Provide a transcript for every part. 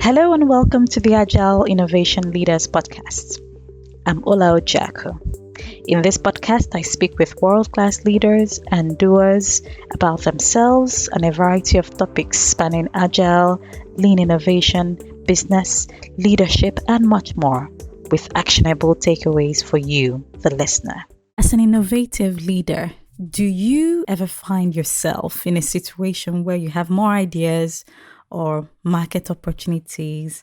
Hello and welcome to the Agile Innovation Leaders Podcast. I'm Ola Ojako. In this podcast, I speak with world-class leaders and doers about themselves and a variety of topics spanning Agile, lean innovation, business, leadership, and much more, with actionable takeaways for you, the listener. As an innovative leader, do you ever find yourself in a situation where you have more ideas or market opportunities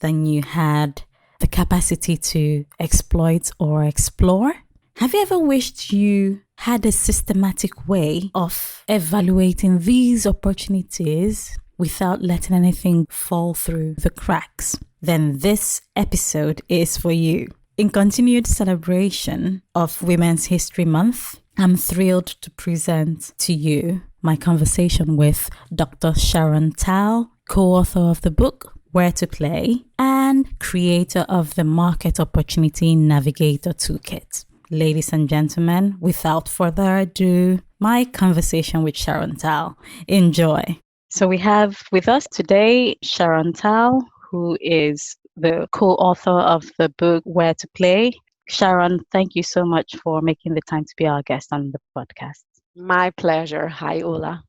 than you had the capacity to exploit or explore? Have you ever wished you had a systematic way of evaluating these opportunities without letting anything fall through the cracks? Then this episode is for you. In continued celebration of Women's History Month, I'm thrilled to present to you my conversation with Dr. Sharon Tal, co-author of the book Where to Play and creator of the Market Opportunity Navigator Toolkit. Ladies and gentlemen, without further ado, my conversation with Sharon Tal. Enjoy. So we have with us today Sharon Tal, who is the co-author of the book Where to Play. Sharon, thank you so much for making the time to be our guest on the podcast. My pleasure. Hi, Ola.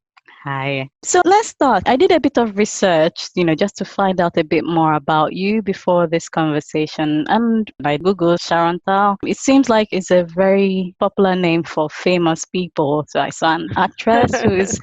Hi. So let's start. I did a bit of research, just to find out a bit more about you before this conversation. And I Googled Sharon Tal. It seems like it's a very popular name for famous people. So I saw an actress who is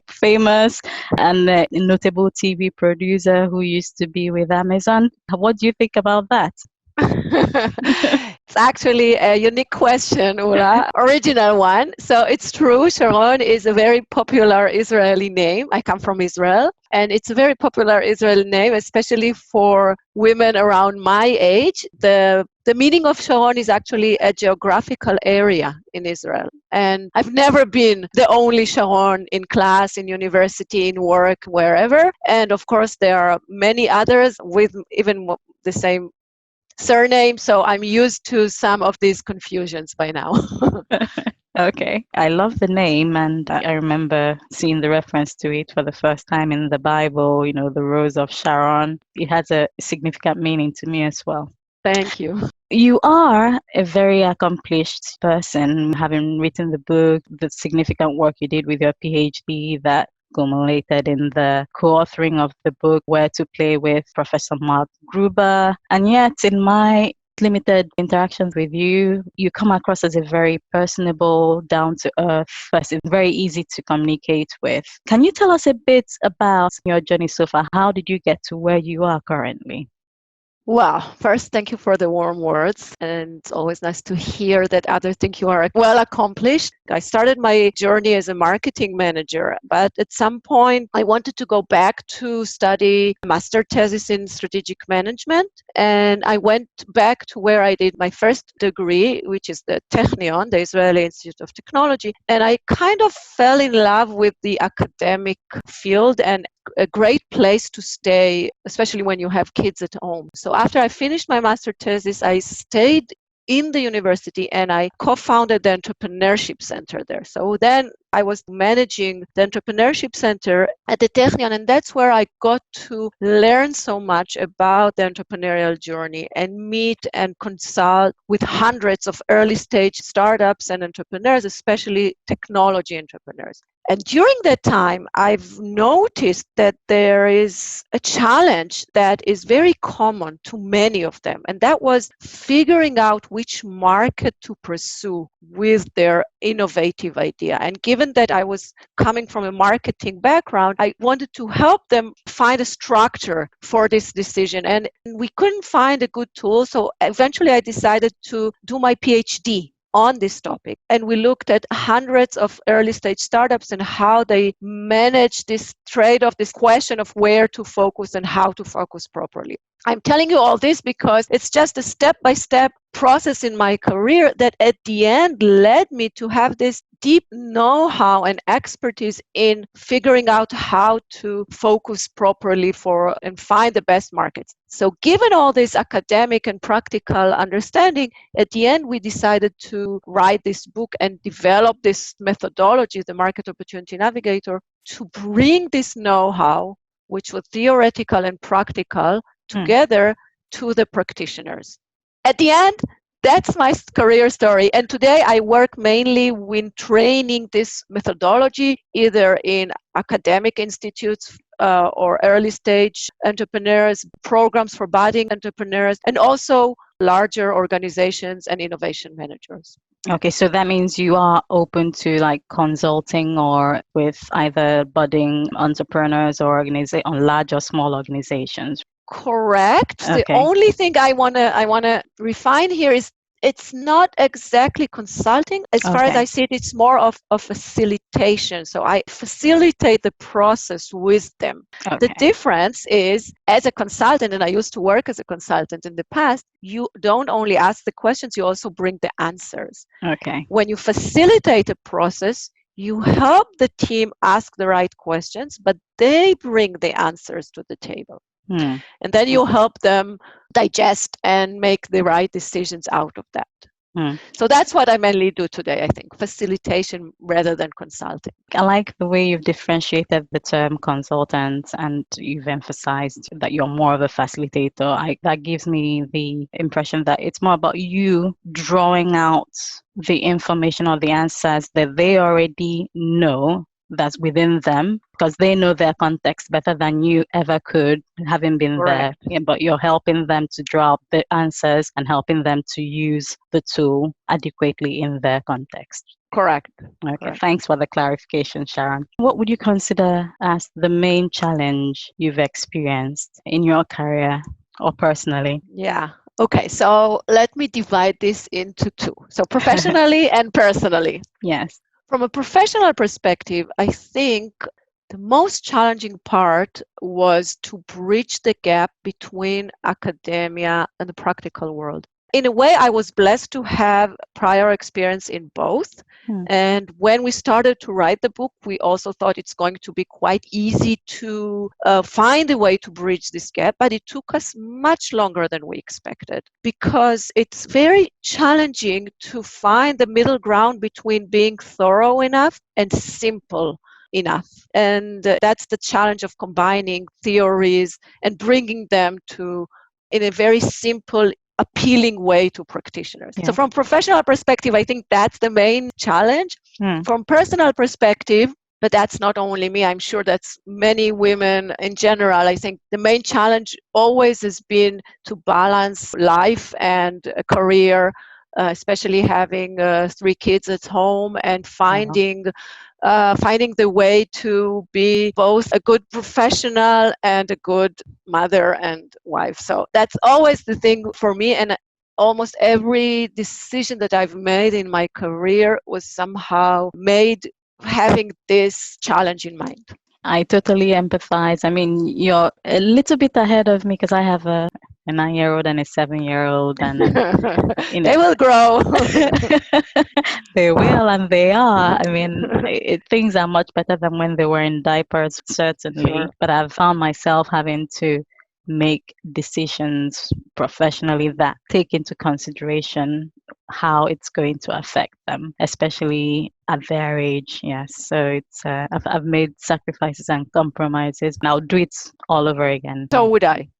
famous and a notable TV producer who used to be with Amazon. What do you think about that? It's actually a unique question, Ola, original one. So it's true, Sharon is a very popular Israeli name. I come from Israel, and it's a very popular Israeli name, especially for women around my age. The meaning of Sharon is actually a geographical area in Israel. And I've never been the only Sharon in class, in university, in work, wherever. And of course, there are many others with even the same surname, so I'm used to some of these confusions by now. Okay. I love the name, and I remember seeing the reference to it for the first time in the Bible, the Rose of Sharon. It has a significant meaning to me as well. Thank you. You are a very accomplished person, having written the book, the significant work you did with your PhD that culminated in the co-authoring of the book Where to Play with Professor Marc Gruber. And yet, in my limited interactions with you, you come across as a very personable, down-to-earth person, very easy to communicate with. Can you tell us a bit about your journey so far? How did you get to where you are currently? Well, first, thank you for the warm words. And it's always nice to hear that others think you are well accomplished. I started my journey as a marketing manager, but at some point I wanted to go back to study a master thesis in strategic management. And I went back to where I did my first degree, which is the Technion, the Israeli Institute of Technology. And I kind of fell in love with the academic field and a great place to stay, especially when you have kids at home. So after I finished my master thesis, I stayed in the university and I co-founded the Entrepreneurship Center there. So then I was managing the Entrepreneurship Center at the Technion, and that's where I got to learn so much about the entrepreneurial journey and meet and consult with hundreds of early stage startups and entrepreneurs, especially technology entrepreneurs. And during that time, I've noticed that there is a challenge that is very common to many of them. And that was figuring out which market to pursue with their innovative idea. And given that I was coming from a marketing background, I wanted to help them find a structure for this decision. And we couldn't find a good tool. So eventually I decided to do my PhD on this topic. And we looked at hundreds of early stage startups and how they manage this trade-off, this question of where to focus and how to focus properly. I'm telling you all this because it's just a step-by-step process in my career that at the end led me to have this deep know-how and expertise in figuring out how to focus properly and find the best markets. So given all this academic and practical understanding, at the end we decided to write this book and develop this methodology, the Market Opportunity Navigator, to bring this know-how which was theoretical and practical, together to the practitioners. At the end, that's my career story. And today I work mainly with training this methodology, either in academic institutes or early stage entrepreneurs, programs for budding entrepreneurs, and also larger organizations and innovation managers. Okay, so that means you are open to like consulting or with either budding entrepreneurs or on large or small organizations. Correct. Okay. The only thing I wanna refine here is it's not exactly consulting. As far as I see it, it's more of a facilitation. So I facilitate the process with them. Okay. The difference is, as a consultant, and I used to work as a consultant in the past, you don't only ask the questions, you also bring the answers. Okay. When you facilitate a process, you help the team ask the right questions, but they bring the answers to the table. And then you help them digest and make the right decisions out of that. So that's what I mainly do today, I think, facilitation rather than consulting. I like the way you've differentiated the term consultant and you've emphasized that you're more of a facilitator. That gives me the impression that it's more about you drawing out the information or the answers that they already know that's within them, because they know their context better than you ever could, having been Correct. there. Yeah, but you're helping them to draw up the answers and helping them to use the tool adequately in their context. Correct. Okay, Correct. Thanks for the clarification, Sharon. What would you consider as the main challenge you've experienced in your career or personally? Yeah. Okay, so let me divide this into two. So professionally and personally. Yes. From a professional perspective, I think the most challenging part was to bridge the gap between academia and the practical world. In a way, I was blessed to have prior experience in both. And when we started to write the book, we also thought it's going to be quite easy to find a way to bridge this gap, but it took us much longer than we expected, because it's very challenging to find the middle ground between being thorough enough and simple enough. And that's the challenge of combining theories and bringing them to, in a very simple, appealing way to practitioners. Yeah. So from professional perspective, I think that's the main challenge. From personal perspective, but that's not only me, I'm sure that's many women in general, I think the main challenge always has been to balance life and a career, especially having 3 kids at home and finding the way to be both a good professional and a good mother and wife. So that's always the thing for me. And almost every decision that I've made in my career was somehow made having this challenge in mind. I totally empathize. I mean, you're a little bit ahead of me because I have a 9-year-old and a 7-year-old, and you know, they will grow. They will, and they are. I mean, things are much better than when they were in diapers, certainly. Sure. But I've found myself having to make decisions professionally that take into consideration how it's going to affect them, especially at their age. Yes, so it's I've made sacrifices and compromises. Now do it all over again. So would I.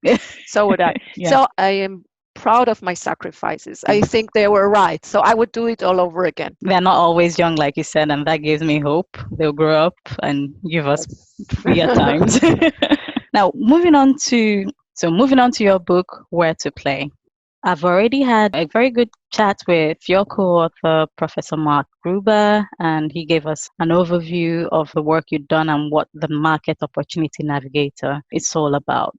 So would I. Yeah. So I am proud of my sacrifices. I think they were right. So I would do it all over again. They're not always young, like you said, and that gives me hope. They'll grow up and give us freer times. Now, moving on to your book, Where to Play. I've already had a very good chat with your co-author, Professor Marc Gruber, and he gave us an overview of the work you've done and what the Market Opportunity Navigator is all about.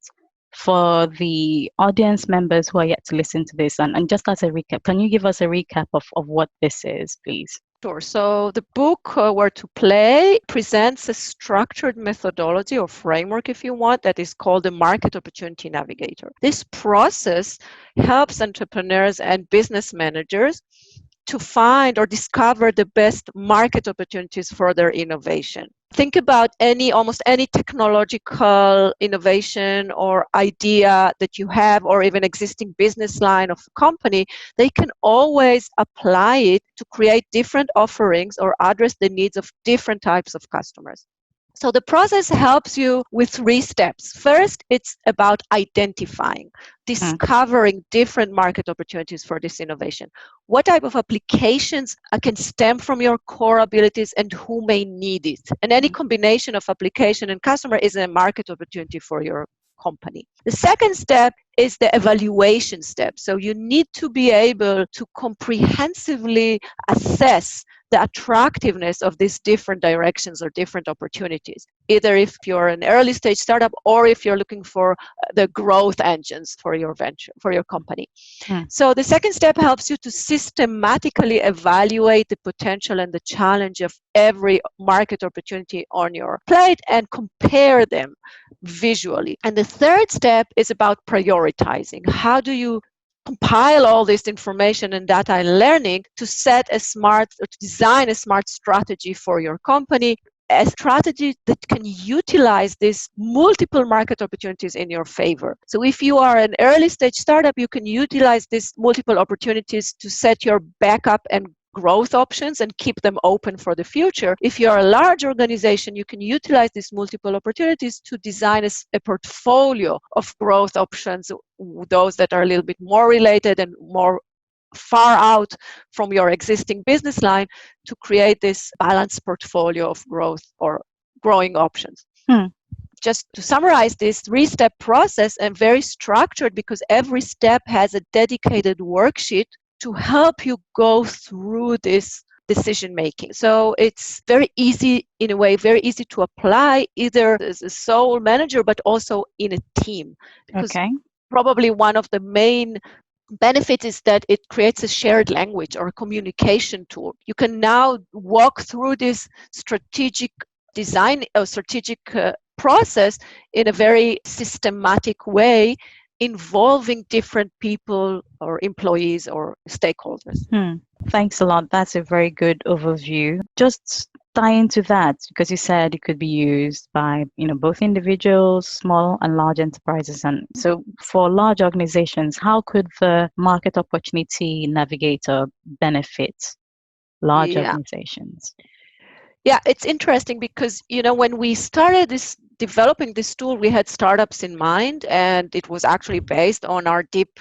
For the audience members who are yet to listen to this, and just as a recap, can you give us a recap of what this is, please? Sure. So the book, Where to Play, presents a structured methodology or framework, if you want, that is called the Market Opportunity Navigator. This process helps entrepreneurs and business managers to find or discover the best market opportunities for their innovation. Think about almost any technological innovation or idea that you have, or even existing business line of a company. They can always apply it to create different offerings or address the needs of different types of customers. So the process helps you with 3 steps. First, it's about identifying, discovering different market opportunities for this innovation. What type of applications can stem from your core abilities and who may need it? And any combination of application and customer is a market opportunity for your company. The second step is the evaluation step. So you need to be able to comprehensively assess the attractiveness of these different directions or different opportunities, either if you're an early stage startup or if you're looking for the growth engines for your venture, for your company. So the second step helps you to systematically evaluate the potential and the challenge of every market opportunity on your plate and compare them visually. And the third step is about prioritizing. How do you compile all this information and data and learning to set a smart, or to design a smart strategy for your company, a strategy that can utilize these multiple market opportunities in your favor. So if you are an early stage startup, you can utilize these multiple opportunities to set your backup and growth options and keep them open for the future. If you're a large organization, you can utilize these multiple opportunities to design a portfolio of growth options, those that are a little bit more related and more far out from your existing business line, to create this balanced portfolio of growth or growing options. Just to summarize this 3-step process, and very structured because every step has a dedicated worksheet to help you go through this decision making. So it's very easy, in a way, very easy to apply either as a sole manager, but also in a team. Because probably one of the main benefits is that it creates a shared language or a communication tool. You can now walk through this strategic design or strategic process in a very systematic way, involving different people or employees or stakeholders. Thanks a lot. That's a very good overview. Just tie into that, because you said it could be used by both individuals, small and large enterprises. And so for large organizations, how could the Market Opportunity Navigator benefit large organizations? Yeah, it's interesting because, when we started developing this tool, we had startups in mind, and it was actually based on our deep,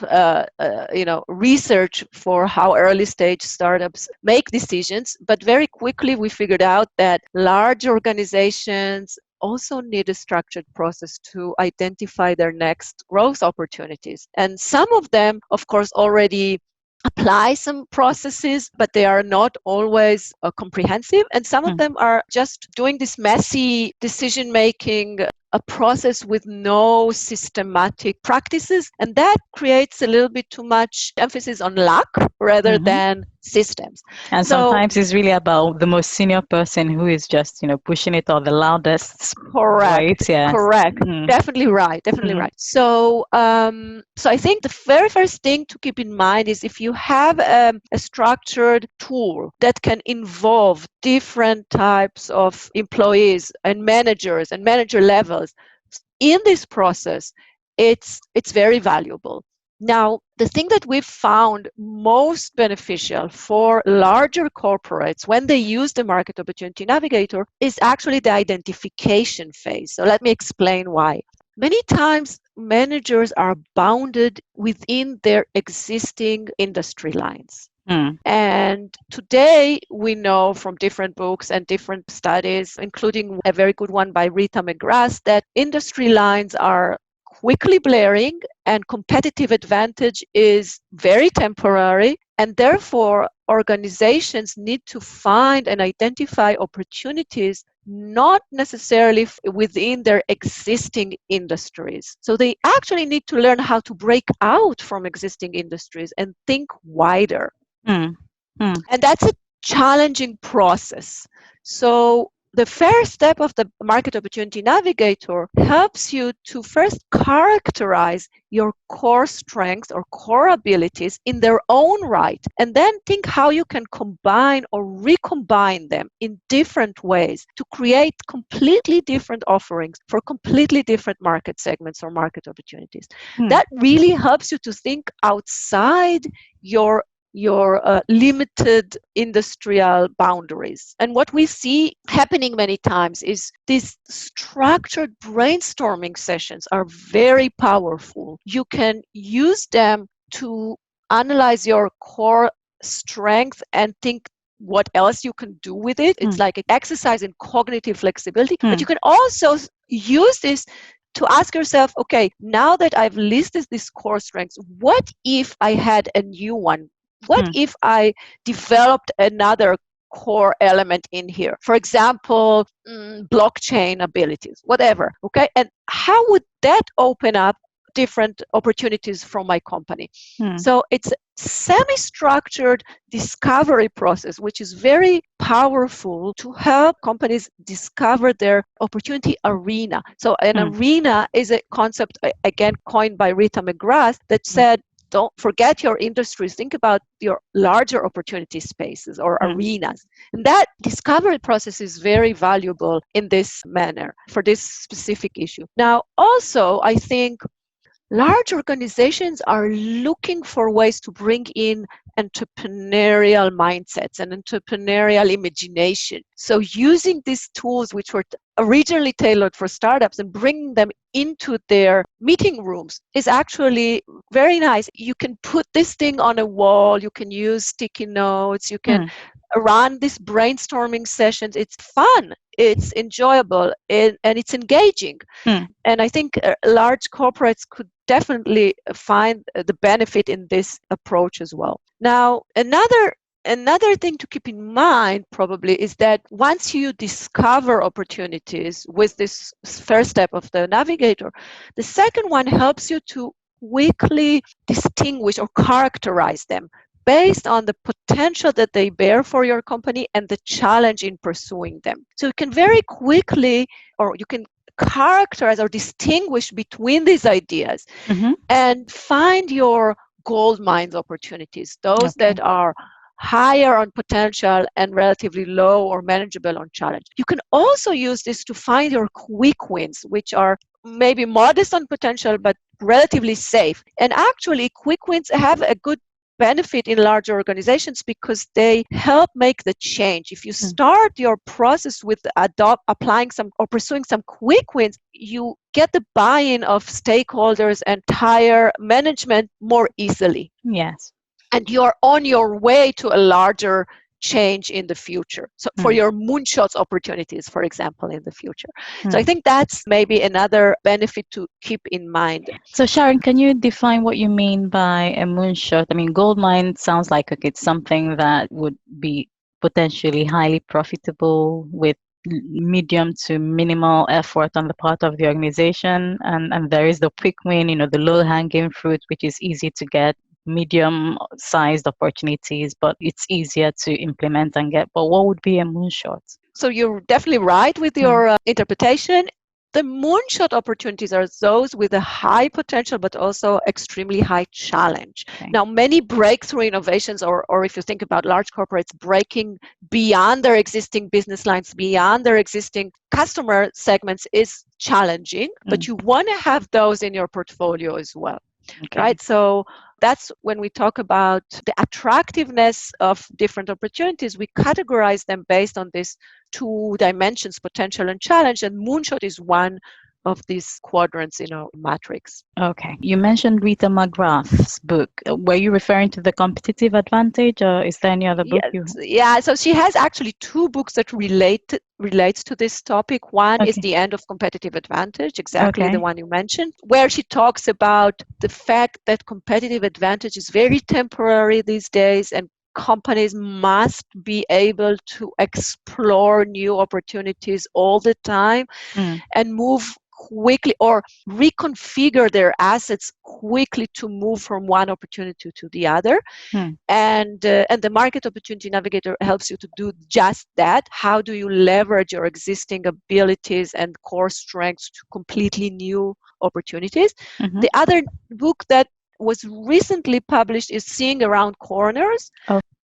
research for how early stage startups make decisions. But very quickly, we figured out that large organizations also need a structured process to identify their next growth opportunities. And some of them, of course, already apply some processes, but they are not always comprehensive. And some of them are just doing this messy decision making, a process with no systematic practices. And that creates a little bit too much emphasis on luck rather than systems. And sometimes it's really about the most senior person who is just, pushing it or the loudest. Correct. Voice, yes. Correct. Definitely right. Definitely right. So, so I think the very first thing to keep in mind is if you have a structured tool that can involve different types of employees and managers and manager levels in this process, it's very valuable. Now, the thing that we've found most beneficial for larger corporates when they use the Market Opportunity Navigator is actually the identification phase. So let me explain why. Many times, managers are bounded within their existing industry lines. And today, we know from different books and different studies, including a very good one by Rita McGrath, that industry lines are quickly blurring and competitive advantage is very temporary, and therefore organizations need to find and identify opportunities not necessarily within their existing industries. So they actually need to learn how to break out from existing industries and think wider. And that's a challenging process. So the first step of the Market Opportunity Navigator helps you to first characterize your core strengths or core abilities in their own right, and then think how you can combine or recombine them in different ways to create completely different offerings for completely different market segments or market opportunities. That really helps you to think outside your your limited industrial boundaries. And what we see happening many times is these structured brainstorming sessions are very powerful. You can use them to analyze your core strength and think what else you can do with it. It's like an exercise in cognitive flexibility, but you can also use this to ask yourself, okay, now that I've listed these core strengths, what if I had a new one? What if I developed another core element in here? For example, blockchain abilities, whatever, okay? And how would that open up different opportunities from my company? So it's a semi-structured discovery process, which is very powerful to help companies discover their opportunity arena. So an arena is a concept, again, coined by Rita McGrath, that said, don't forget your industries. Think about your larger opportunity spaces or arenas. And that discovery process is very valuable in this manner for this specific issue. Now, also, I think large organizations are looking for ways to bring in entrepreneurial mindsets and entrepreneurial imagination. So using these tools, which were originally tailored for startups, and bringing them into their meeting rooms is actually very nice. You can put this thing on a wall, you can use sticky notes, you can run these brainstorming sessions. It's fun, it's enjoyable, and it's engaging. And I think large corporates could definitely find the benefit in this approach as well. Now, another thing to keep in mind probably is that once you discover opportunities with this first step of the navigator, the second one helps you to quickly distinguish or characterize them based on the potential that they bear for your company and the challenge in pursuing them. So you can very quickly, or you can characterize or distinguish between these ideas and find your gold mines opportunities, those that are higher on potential and relatively low or manageable on challenge. You can also use this to find your quick wins, which are maybe modest on potential but relatively safe. And actually, quick wins have a good benefit in larger organizations because they help make the change. If you start your process with applying some or pursuing some quick wins, you get the buy-in of stakeholders and higher management more easily. Yes. And you're on your way to a larger change in the future. So for your moonshots opportunities, for example, in the future. So I think that's maybe another benefit to keep in mind. So Sharon, can you define what you mean by a moonshot? I mean, gold mine sounds like it's something that would be potentially highly profitable with medium to minimal effort on the part of the organization. And there is the quick win, the low hanging fruit, which is easy to get, medium-sized opportunities, but it's easier to implement and get. But what would be a moonshot? So you're definitely right with your interpretation. The moonshot opportunities are those with a high potential, but also extremely high challenge. Okay. Now, many breakthrough innovations, or if you think about large corporates breaking beyond their existing business lines, beyond their existing customer segments, is challenging, but you want to have those in your portfolio as well. Okay. Right? So that's when we talk about the attractiveness of different opportunities. We categorize them based on these two dimensions, potential and challenge, and moonshot is one of these quadrants in our matrix. Okay. You mentioned Rita McGrath's book. Were you referring to The Competitive Advantage, or is there any other book? Yeah, so she has actually two books that relates to this topic. One is The End of Competitive Advantage, exactly the one you mentioned, where she talks about the fact that competitive advantage is very temporary these days, and companies must be able to explore new opportunities all the time and move quickly or reconfigure their assets quickly to move from one opportunity to the other. And the Market Opportunity Navigator helps you to do just that. How do you leverage your existing abilities and core strengths to completely new opportunities? The other book that was recently published is Seeing Around Corners,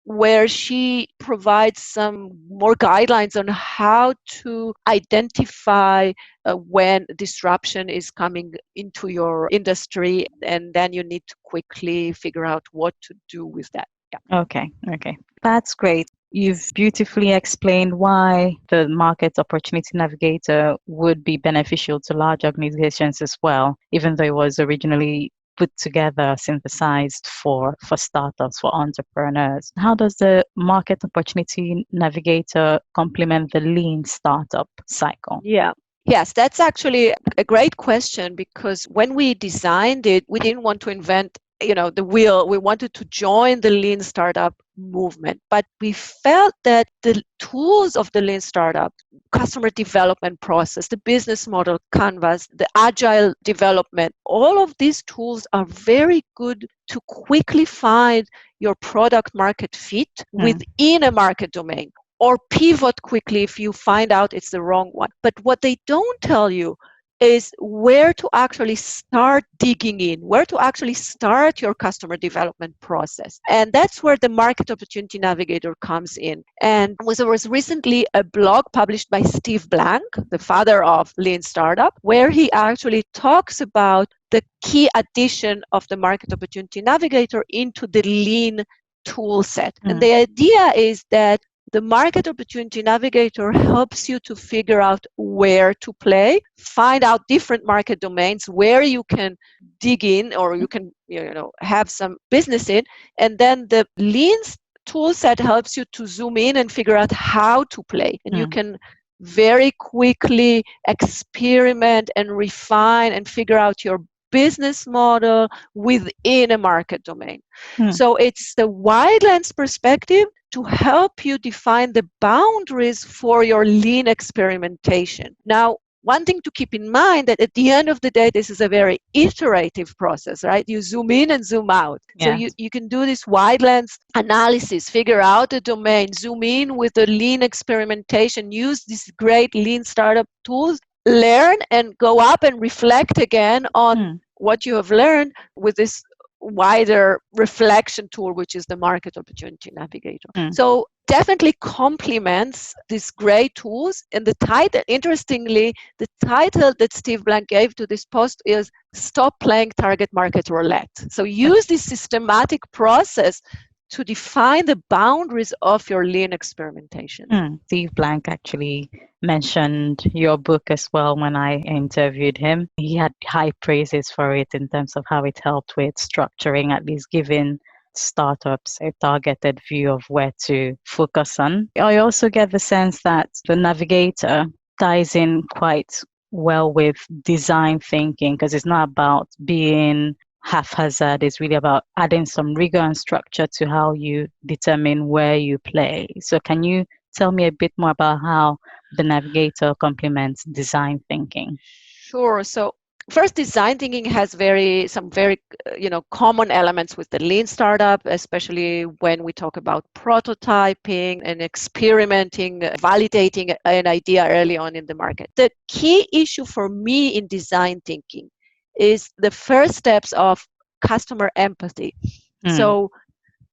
where she provides some more guidelines on how to identify when disruption is coming into your industry, and then you need to quickly figure out what to do with that. Okay. Okay. That's great. You've beautifully explained why the Market Opportunity Navigator would be beneficial to large organizations as well, even though it was originally put together, synthesized for startups, for entrepreneurs. How does the Market Opportunity Navigator complement the lean startup cycle? Yeah. Yes, that's actually a great question, because when we designed it, we didn't want to invent, the wheel. We wanted to join the lean startup movement, but we felt that the tools of the lean startup, customer development process, the business model canvas, the agile development, all of these tools are very good to quickly find your product market fit within a market domain, or pivot quickly if you find out it's the wrong one. But what they don't tell you is where to actually start digging in, where to actually start your customer development process. And that's where the Market Opportunity Navigator comes in. And there was recently a blog published by Steve Blank, the father of Lean Startup, where he actually talks about the key addition of the Market Opportunity Navigator into the Lean tool set. And the idea is that the Market Opportunity Navigator helps you to figure out where to play, find out different market domains where you can dig in, or you can have some business in, and then the Lean tool set helps you to zoom in and figure out how to play. And you can very quickly experiment and refine and figure out your business model within a market domain. So it's the wide lens perspective to help you define the boundaries for your lean experimentation. Now, one thing to keep in mind, that at the end of the day, this is a very iterative process, right? You zoom in and zoom out. Yeah. So you can do this wide lens analysis, figure out the domain, zoom in with the lean experimentation, use these great lean startup tools, learn and go up and reflect again on what you have learned with this wider reflection tool, which is the Market Opportunity Navigator. So definitely complements these great tools. And the title, interestingly, the title that Steve Blank gave to this post is Stop Playing Target Market Roulette. So use this systematic process to define the boundaries of your lean experimentation. Steve Blank actually mentioned your book as well when I interviewed him. He had high praises for it in terms of how it helped with structuring, at least giving startups a targeted view of where to focus on. I also get the sense that the Navigator ties in quite well with design thinking, because it's not about being haphazard. It's really about adding some rigor and structure to how you determine where you play. So can you tell me a bit more about how the Navigator complements design thinking? Sure. So first, design thinking has some very common elements with the lean startup, especially when we talk about prototyping and experimenting, validating an idea early on in the market. The key issue for me in design thinking is the first steps of customer empathy. So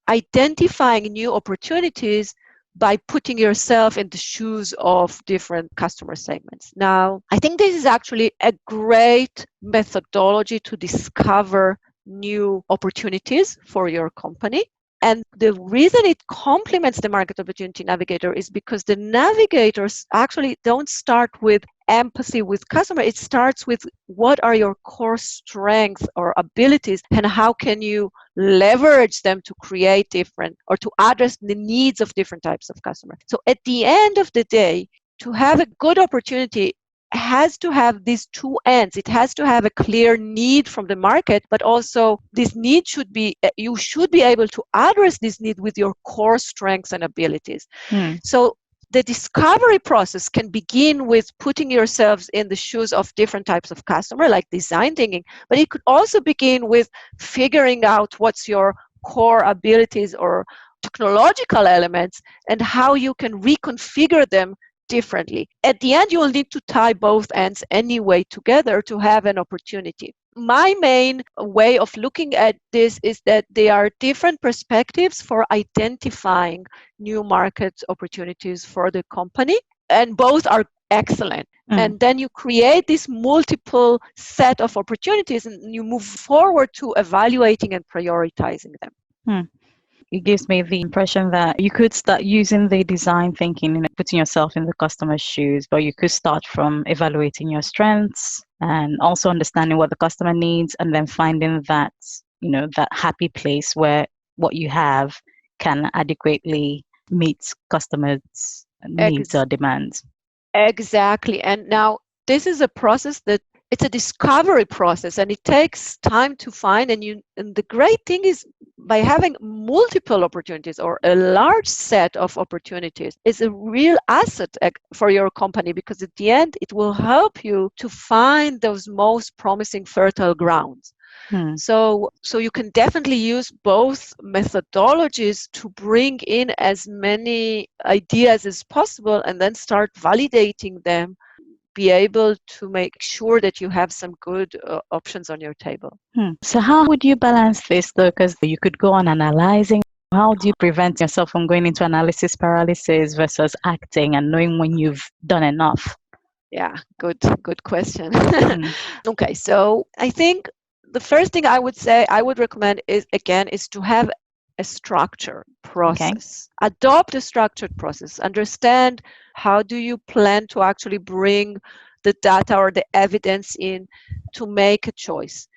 identifying new opportunities by putting yourself in the shoes of different customer segments. Now, I think this is actually a great methodology to discover new opportunities for your company. And the reason it complements the Market Opportunity Navigator is because the navigators actually don't start with empathy with customer. It starts with what are your core strengths or abilities, and how can you leverage them to create different, or to address the needs of different types of customers. So at the end of the day, to have a good opportunity has to have these two ends. It has to have a clear need from the market, but also this need you should be able to address this need with your core strengths and abilities. So the discovery process can begin with putting yourselves in the shoes of different types of customer, like design thinking, but it could also begin with figuring out what's your core abilities or technological elements and how you can reconfigure them differently. At the end, you will need to tie both ends anyway together to have an opportunity. My main way of looking at this is that there are different perspectives for identifying new market opportunities for the company, and both are excellent. And then you create this multiple set of opportunities, and you move forward to evaluating and prioritizing them. it gives me the impression that you could start using the design thinking, putting yourself in the customer's shoes, but you could start from evaluating your strengths and also understanding what the customer needs, and then finding that, that happy place where what you have can adequately meet customers' needs or demands. Exactly. And now this is a process that it's a discovery process, and it takes time to find. And the great thing is, by having multiple opportunities or a large set of opportunities is a real asset for your company, because at the end it will help you to find those most promising fertile grounds. So you can definitely use both methodologies to bring in as many ideas as possible and then start validating them, be able to make sure that you have some good options on your table. So how would you balance this though? Because you could go on analyzing. How do you prevent yourself from going into analysis paralysis versus acting and knowing when you've done enough? Yeah, good question. Okay, so I think the first thing I would recommend is to have a structured process. Okay. Adopt a structured process. Understand how do you plan to actually bring the data or the evidence in to make a choice.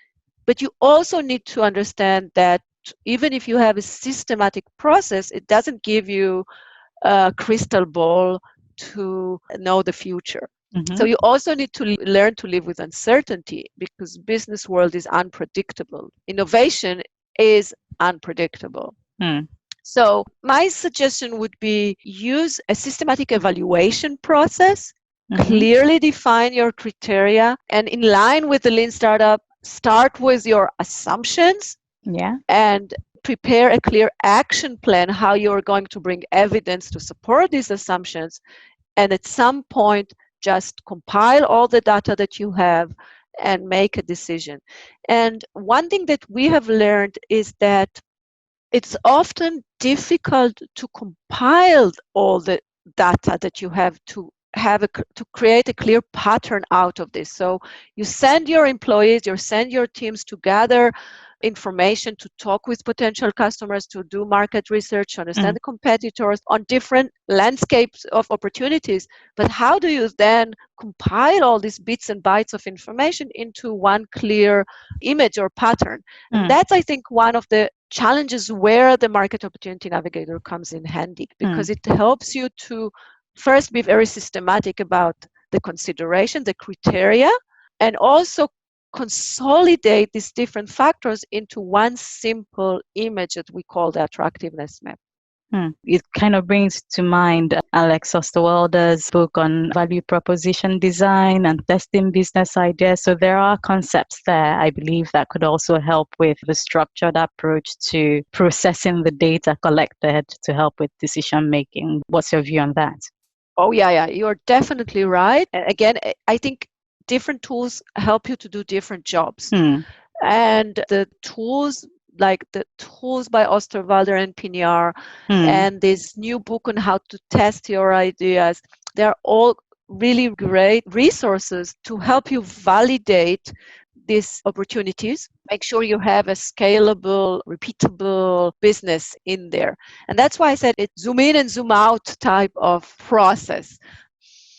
But you also need to understand that even if you have a systematic process, it doesn't give you a crystal ball to know the future. So you also need to learn to live with uncertainty, because business world is unpredictable. Innovation is unpredictable. So my suggestion would be use a systematic evaluation process, clearly define your criteria, and in line with the Lean Startup, start with your assumptions and prepare a clear action plan, how you're going to bring evidence to support these assumptions. And at some point, just compile all the data that you have and make a decision. And one thing that we have learned is that it's often difficult to compile all the data that you have to create a clear pattern out of this. So you send your employees, you send your teams to gather information, to talk with potential customers, to do market research, to understand the competitors on different landscapes of opportunities. But how do you then compile all these bits and bytes of information into one clear image or pattern? And that's, I think, one of the challenges where the Market Opportunity Navigator comes in handy, because it helps you to first be very systematic about the consideration, the criteria, and also consolidate these different factors into one simple image that we call the attractiveness map. It kind of brings to mind Alex Osterwalder's book on value proposition design and testing business ideas. So there are concepts there, I believe, that could also help with the structured approach to processing the data collected to help with decision making. What's your view on that? Oh, yeah, you're definitely right. And again, I think different tools help you to do different jobs. And the tools, like the tools by Osterwalder and Pignard, and this new book on how to test your ideas, they're all really great resources to help you validate these opportunities. Make sure you have a scalable, repeatable business in there. And that's why I said it's zoom in and zoom out type of process.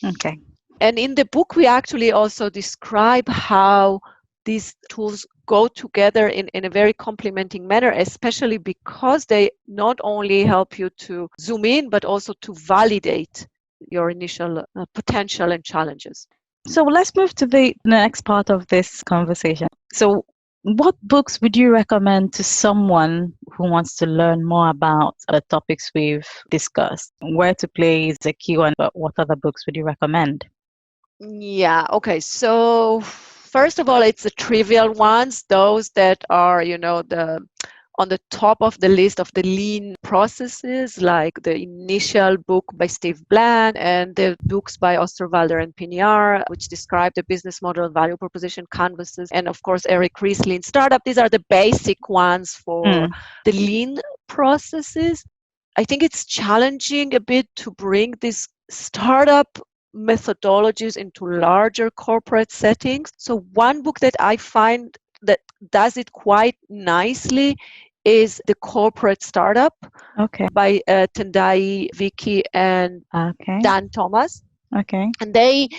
Okay. And in the book, we actually also describe how these tools go together in a very complementing manner, especially because they not only help you to zoom in, but also to validate your initial potential and challenges. So let's move to the next part of this conversation. So what books would you recommend to someone who wants to learn more about the topics we've discussed? Where to play is a key one, but what other books would you recommend? Yeah, okay. So first of all, it's the trivial ones, those that are, on the top of the list of the lean processes, like the initial book by Steve Blank and the books by Osterwalder and Pignard, which describe the business model and value proposition canvases, and of course Eric Ries's Lean Startup. These are the basic ones for the lean processes. I think it's challenging a bit to bring this startup methodologies into larger corporate settings. So one book that I find that does it quite nicely is The Corporate Startup Okay. by Tendai, Vicky, and Okay. Dan Thomas. Okay. And they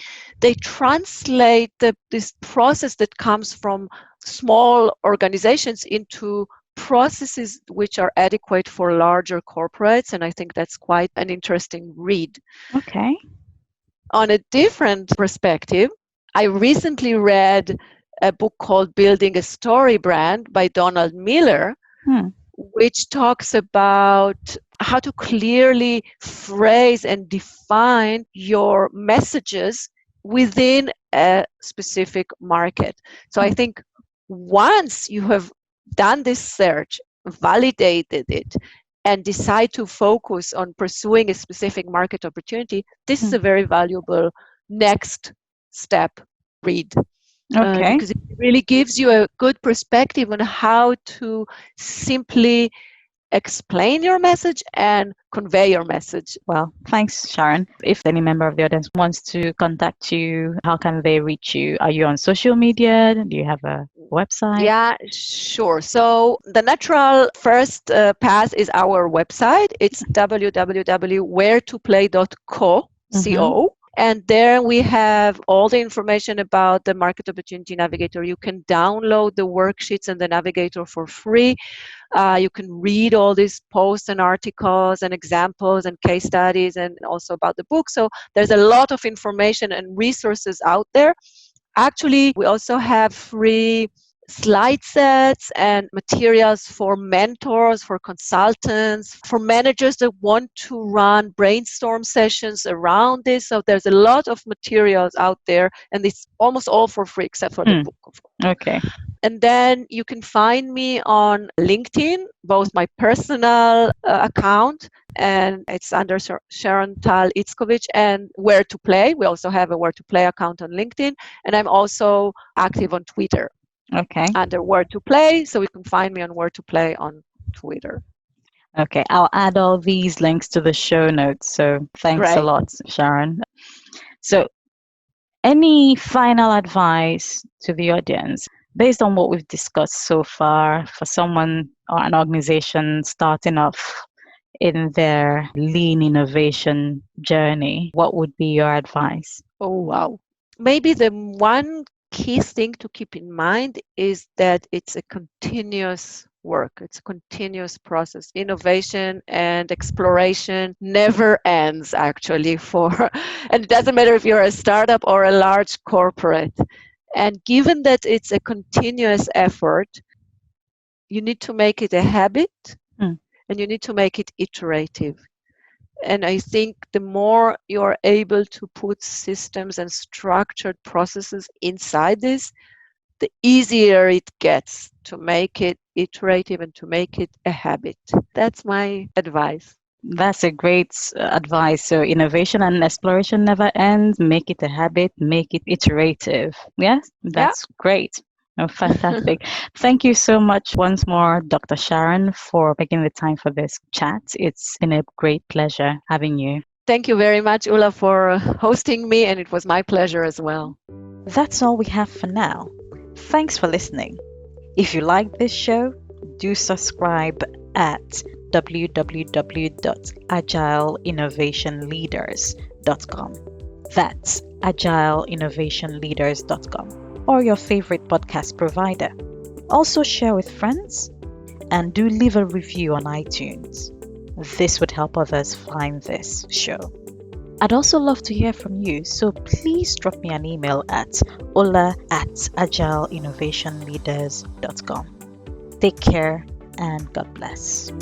translate this process that comes from small organizations into processes which are adequate for larger corporates. And I think that's quite an interesting read. Okay. On a different perspective, I recently read a book called Building a Story Brand by Donald Miller, which talks about how to clearly phrase and define your messages within a specific market. So I think once you have done this search, validated it, and decide to focus on pursuing a specific market opportunity, this is a very valuable next step read. Okay. Because it really gives you a good perspective on how to simply explain your message and convey your message. Well, thanks, Sharon. If any member of the audience wants to contact you, how can they reach you? Are you on social media? Do you have a website? Yeah, sure. So the natural first path is our website. It's www.wheretoplay.co. And there we have all the information about the Market Opportunity Navigator. You can download the worksheets and the Navigator for free. You can read all these posts and articles and examples and case studies and also about the book. So there's a lot of information and resources out there. Actually, we also have free slide sets and materials for mentors, for consultants, for managers that want to run brainstorm sessions around this. So there's a lot of materials out there, and it's almost all for free except for the book, of course. Okay. And then you can find me on LinkedIn, both my personal account, and it's under Sharon Tal, and Where to Play. We also have a Where to Play account on LinkedIn, and I'm also active on Twitter. Okay. Under Where to Play, so you can find me on Where to Play on Twitter. Okay, I'll add all these links to the show notes. So thanks a lot, Sharon. So any final advice to the audience based on what we've discussed so far for someone or an organization starting off in their lean innovation journey? What would be your advice? Oh, wow. Maybe the one key thing to keep in mind is that it's a continuous work. It's a continuous process. Innovation and exploration never ends, actually, and it doesn't matter if you're a startup or a large corporate. And given that it's a continuous effort, you need to make it a habit and you need to make it iterative. And I think the more you're able to put systems and structured processes inside this, the easier it gets to make it iterative and to make it a habit. That's my advice. That's a great advice. So innovation and exploration never ends. Make it a habit, make it iterative. Yes, that's great. Oh, fantastic. Thank you so much once more, Dr. Sharon, for making the time for this chat. It's been a great pleasure having you. Thank you very much, Ulla, for hosting me, and it was my pleasure as well. That's all we have for now. Thanks for listening. If you like this show, do subscribe at www.agileinnovationleaders.com. That's agileinnovationleaders.com. or your favorite podcast provider. Also share with friends and do leave a review on iTunes. This would help others find this show. I'd also love to hear from you, so please drop me an email at ola@agileinnovationleaders.com. Take care and God bless.